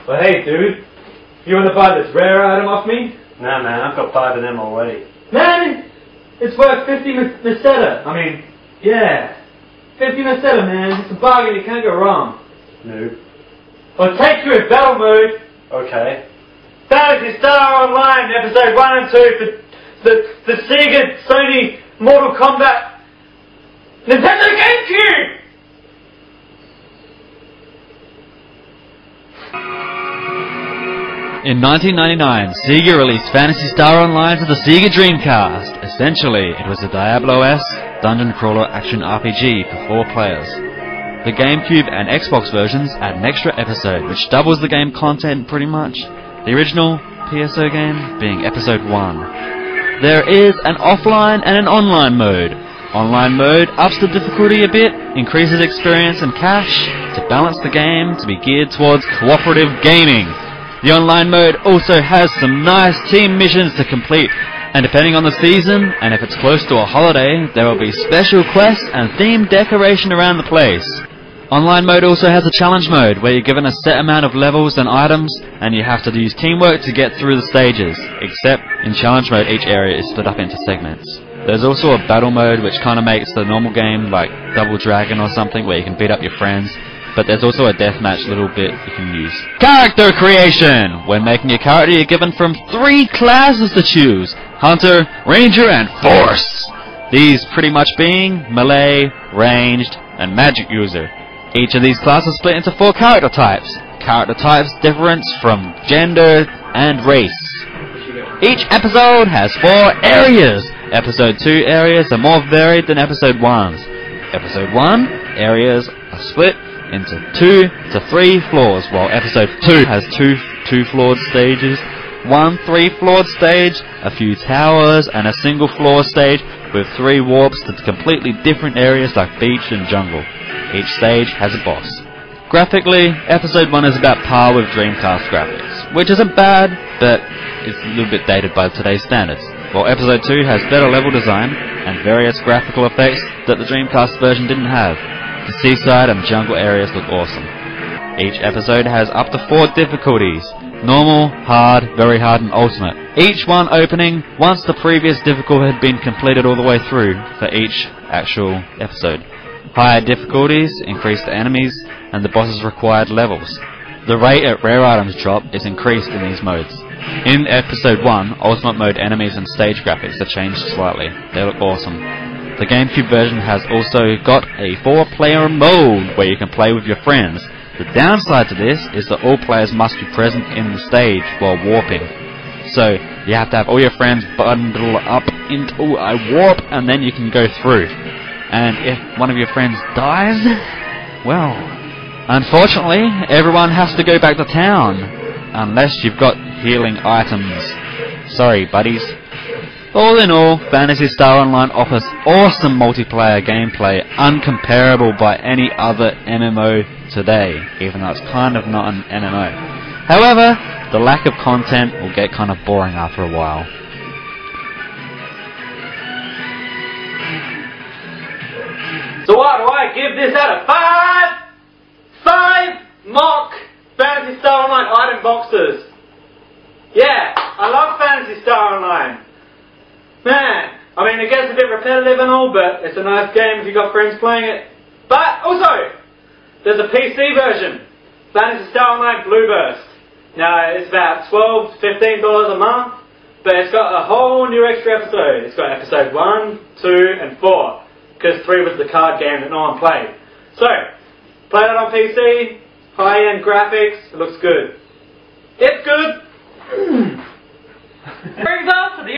Well, hey, dude. You want to buy this rare item off me? Nah, man, I've got 5 of them already. Man, it's worth 50 meseta. I mean, yeah. 50 meseta, man. It's a bargain. You can't go wrong. Noob. I'll take you in battle mode. Okay. Phantasy Star Online, episode 1 and 2 for the Sega, Sony, Mortal Kombat, Nintendo GameCube! In 1999, Sega released Phantasy Star Online to the Sega Dreamcast. Essentially, it was a Diablo-esque dungeon crawler action RPG for 4 players. The GameCube and Xbox versions add an extra episode, which doubles the game content pretty much. The original PSO game being episode 1. There is an offline and an online mode. Online mode ups the difficulty a bit, increases experience and cash to balance the game to be geared towards cooperative gaming. The online mode also has some nice team missions to complete, and depending on the season, and if it's close to a holiday, there will be special quests and themed decoration around the place. Online mode also has a challenge mode, where you're given a set amount of levels and items, and you have to use teamwork to get through the stages, except in challenge mode each area is split up into segments. There's also a battle mode which kinda makes the normal game like Double Dragon or something, where you can beat up your friends. But there's also a deathmatch little bit you can use. Character creation! When making a character, you're given from 3 classes to choose: Hunter, Ranger, and Force. These pretty much being Melee, Ranged, and Magic User. Each of these classes split into 4 character types. Character types differ from gender and race. Each episode has 4 areas. Episode 2 areas are more varied than Episode 1's. Episode 1 areas are split into 2 to 3 floors, while Episode 2 has 2 floored stages, 1 3-floored stage, a few towers, and a single floor stage with 3 warps to completely different areas like beach and jungle. Each stage has a boss. Graphically, Episode 1 is about par with Dreamcast graphics, which isn't bad, but it's a little bit dated by today's standards, while Episode 2 has better level design and various graphical effects that the Dreamcast version didn't have. The seaside and jungle areas look awesome. Each episode has up to 4 difficulties: normal, hard, very hard, and ultimate. Each one opening once the previous difficulty had been completed all the way through for each actual episode. Higher difficulties increase the enemies and the boss's required levels. The rate at rare items drop is increased in these modes. In Episode 1, Ultimate Mode enemies and stage graphics are changed slightly. They look awesome. The GameCube version has also got a 4-player mode where you can play with your friends. The downside to this is that all players must be present in the stage while warping. So you have to have all your friends bundle up into a warp and then you can go through. And if one of your friends dies, well, unfortunately everyone has to go back to town. Unless you've got healing items. Sorry, buddies. All in all, Phantasy Star Online offers awesome multiplayer gameplay, uncomparable by any other MMO today, even though it's kind of not an MMO. However, the lack of content will get kind of boring after a while. So what do I give this out of 5? 5 mock Phantasy Star Online item boxes. Yeah, I love Phantasy Star Online. Man, I mean, it gets a bit repetitive and all, but it's a nice game if you've got friends playing it. But also, there's a PC version, Phantasy Star Online Blue Burst. Now, it's about $12 to $15 a month, but it's got a whole new extra episode. It's got Episode 1, 2, and 4, because 3 was the card game that no one played. So, play that on PC, high-end graphics, it looks good. It's good. Brings us to the